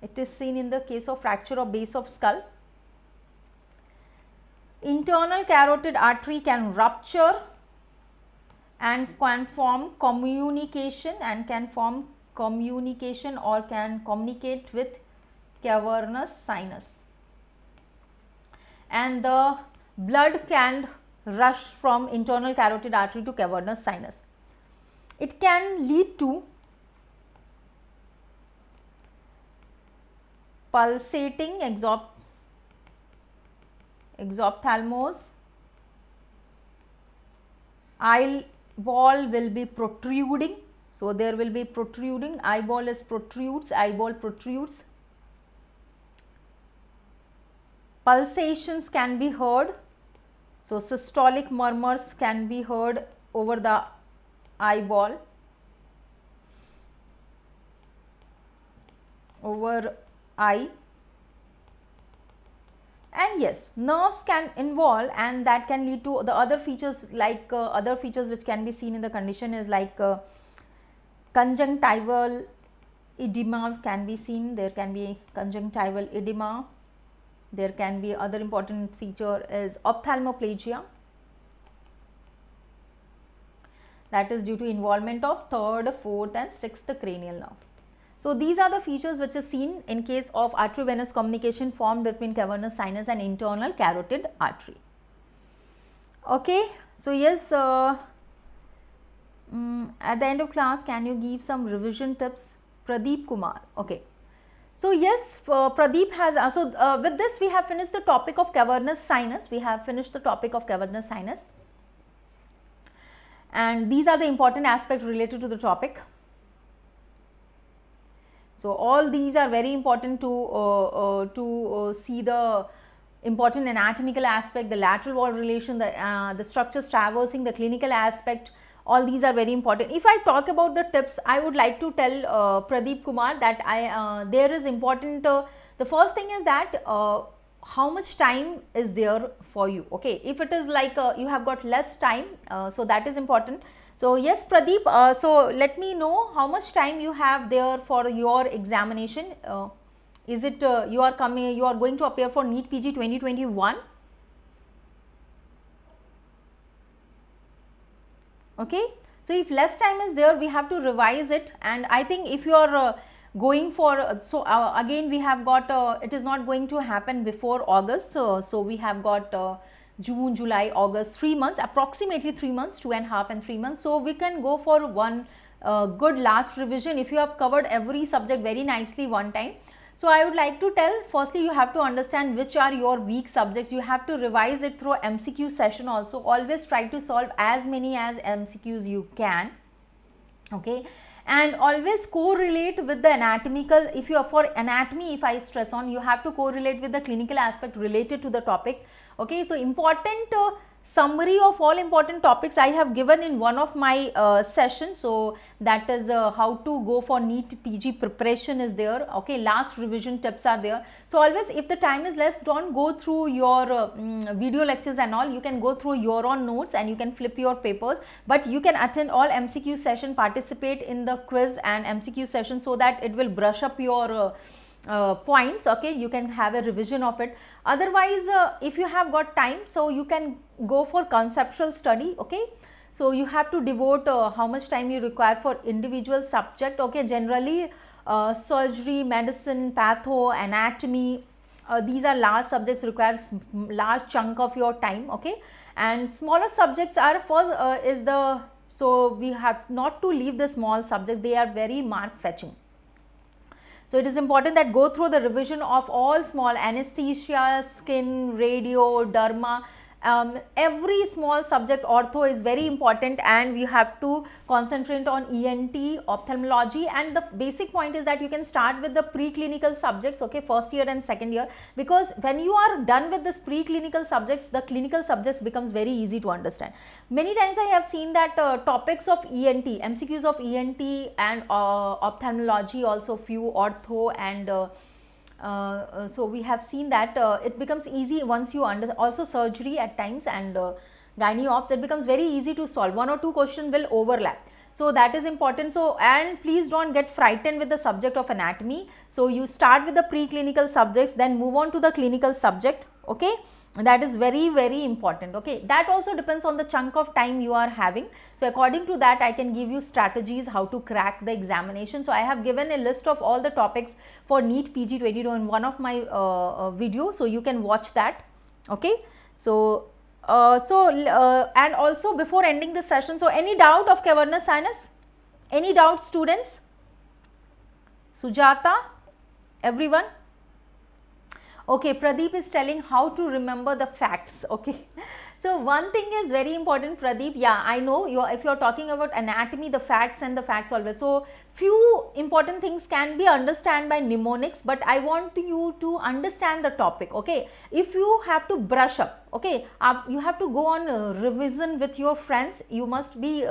It is seen in the case of fracture of base of skull. Internal carotid artery can rupture and can form communication or can communicate with cavernous sinus, and the blood can rush from internal carotid artery to cavernous sinus. It can lead to pulsating exophthalmos, eyeball will be protruding. So, there will be protruding, eyeball protrudes, pulsations can be heard. So, systolic murmurs can be heard over the eyeball, over eye. And yes, nerves can involve, and that can lead to the other features, like other features which can be seen in the condition is like Conjunctival edema can be seen. There can be conjunctival edema. There can be other important feature is ophthalmoplegia. That is due to involvement of third, fourth and sixth cranial nerve. So these are the features which is seen in case of arteriovenous communication formed between cavernous sinus and internal carotid artery. Okay, so yes, at the end of class, can you give some revision tips? Pradeep Kumar. Okay. So yes, Pradeep has, with this we have finished the topic of cavernous sinus. We have finished the topic of cavernous sinus. And these are the important aspects related to the topic. So all these are very important to see the important anatomical aspect, the lateral wall relation, the structures traversing, the clinical aspect. All these are very important. If I talk about the tips, I would like to tell Pradeep Kumar that there is important. The first thing is that how much time is there for you. Okay, if it is like you have got less time, so that is important. So yes, Pradeep, so let me know how much time you have there for your examination. Is it you are going to appear for NEET PG 2021? Okay, so if less time is there, we have to revise it, and I think if you are going for, again we have got, it is not going to happen before August, so we have got June, July, August, 3 months, approximately 3 months, 2.5 and 3 months. So we can go for one good last revision if you have covered every subject very nicely one time. So I would like to tell, firstly you have to understand which are your weak subjects. You have to revise it through MCQ session also. Always try to solve as many as MCQs you can. Okay, and always correlate with the anatomical. If you are for anatomy, if I stress on, you have to correlate with the clinical aspect related to the topic. Okay, so important summary of all important topics I have given in one of my sessions. So that is how to go for NEET PG preparation is there. Okay, last revision tips are there. So always, if the time is less, don't go through your video lectures and all. You can go through your own notes and you can flip your papers, but you can attend all MCQ session, participate in the quiz and MCQ session, so that it will brush up your points. Okay, you can have a revision of it. Otherwise, if you have got time, so you can go for conceptual study. Okay, so you have to devote how much time you require for individual subject. Okay, generally surgery, medicine, patho, anatomy, these are large subjects, require large chunk of your time. Okay, and smaller subjects are first so we have not to leave the small subjects, they are very mark fetching. So it is important that go through the revision of all small anesthesia, skin, radio, derma, every small subject. Ortho is very important, and we have to concentrate on ENT, ophthalmology, and the basic point is that you can start with the preclinical subjects, okay, first year and second year, because when you are done with this preclinical subjects, the clinical subjects becomes very easy to understand. Many times I have seen that topics of ENT, MCQs of ENT and ophthalmology, also few ortho and so we have seen that it becomes easy once you also surgery at times and gynae ops, it becomes very easy to solve. 1 or 2 questions will overlap. So that is important. So, and please don't get frightened with the subject of anatomy. So you start with the preclinical subjects, then move on to the clinical subject. Okay, that is very, very important. Okay, that also depends on the chunk of time you are having. So according to that, I can give you strategies how to crack the examination. So I have given a list of all the topics for NEET PG 22 in one of my videos, so you can watch that. Okay, so and also before ending the session, so any doubt of cavernous sinus? Any doubt, students? Sujata, everyone? Okay, Pradeep is telling how to remember the facts. Okay, so one thing is very important, Pradeep. Yeah, I know if you are talking about anatomy, the facts and the facts always. So few important things can be understood by mnemonics, but I want you to understand the topic. Okay, if you have to brush up, Okay, you have to go on revision with your friends. You must be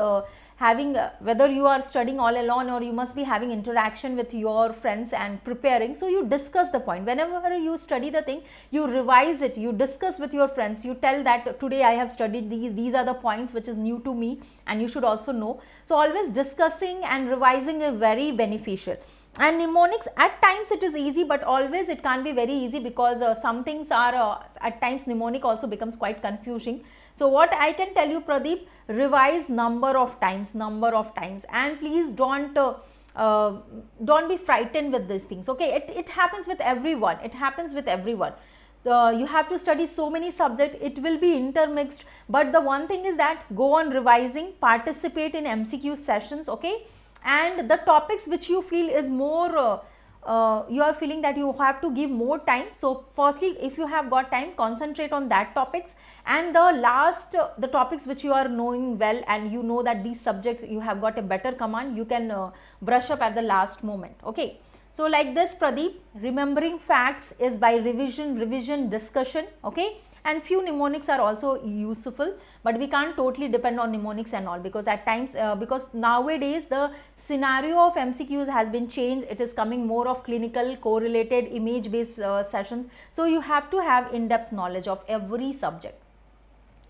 having whether you are studying all alone or you must be having interaction with your friends and preparing. So you discuss the point. Whenever you study the thing, you revise it, you discuss with your friends, you tell that today I have studied these are the points which is new to me and you should also know. So always discussing and revising is very beneficial. And mnemonics, at times it is easy, but always it can't be very easy, because some things are at times mnemonic also becomes quite confusing. So what I can tell you, Pradeep, revise number of times, and please don't be frightened with these things. Okay, it happens with everyone. You have to study so many subjects, it will be intermixed, but the one thing is that go on revising, participate in MCQ sessions. Okay, and the topics which you feel is more you are feeling that you have to give more time. So firstly, if you have got time, concentrate on that topics, and the topics which you are knowing well and you know that these subjects you have got a better command, you can brush up at the last moment. Okay, so like this, Pradeep, remembering facts is by revision, discussion. Okay, and few mnemonics are also useful, but we can't totally depend on mnemonics and all, because at times because nowadays the scenario of MCQs has been changed. It is coming more of clinical, correlated, image based sessions. So you have to have in-depth knowledge of every subject.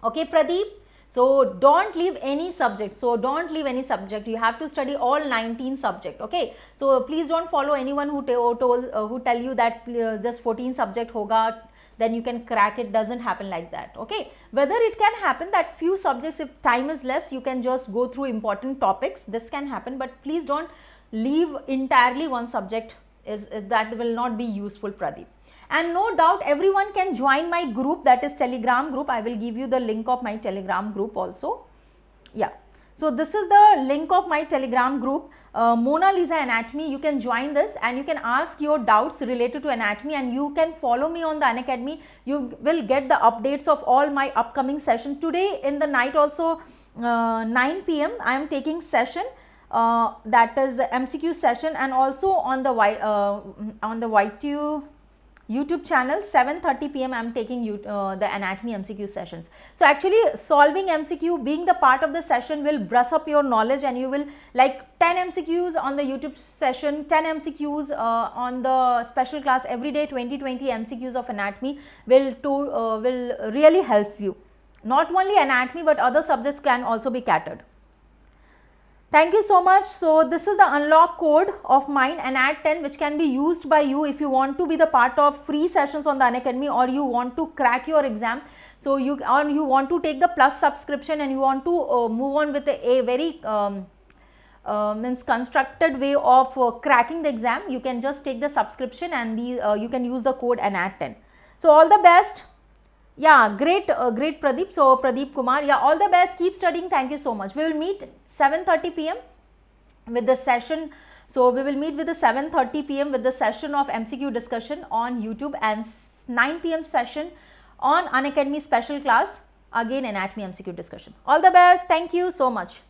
Okay, Pradeep, so don't leave any subject. You have to study all 19 subject. Okay, so please don't follow anyone who tell you that just 14 subject hoga, then you can crack it. Doesn't happen like that. Okay, whether it can happen that few subjects, if time is less, you can just go through important topics, this can happen, but please don't leave entirely one subject, that will not be useful, Pradeep. And no doubt everyone can join my group, that is Telegram group. I will give you the link of my Telegram group also. Yeah, so this is the link of my Telegram group, Monalisa Anatomy. You can join this and you can ask your doubts related to anatomy, and you can follow me on the Unacademy. You will get the updates of all my upcoming session. Today in the night also 9 p.m. I am taking session, that is MCQ session, and also on the YTU YouTube channel 7:30 p.m. I am taking the anatomy MCQ sessions. So actually solving MCQ, being the part of the session, will brush up your knowledge, and you will like 10 MCQs on the YouTube session, 10 MCQs on the special class every day. 20 MCQs of anatomy will really help you. Not only anatomy but other subjects can also be catered. Thank you so much. So this is the unlock code of mine, ANAT10, which can be used by you if you want to be the part of free sessions on the Unacademy, or you want to crack your exam. So you want to take the plus subscription and you want to move on with a very constructed way of cracking the exam. You can just take the subscription and you can use the code ANAT10. So all the best. Yeah, great Pradeep. So Pradeep Kumar, yeah, all the best. Keep studying. Thank you so much. We will meet 7:30 p.m. with the session. So we will meet with the 7:30 p.m. with the session of MCQ discussion on YouTube, and 9 p.m. session on Unacademy special class, again anatomy MCQ discussion. All the best. Thank you so much.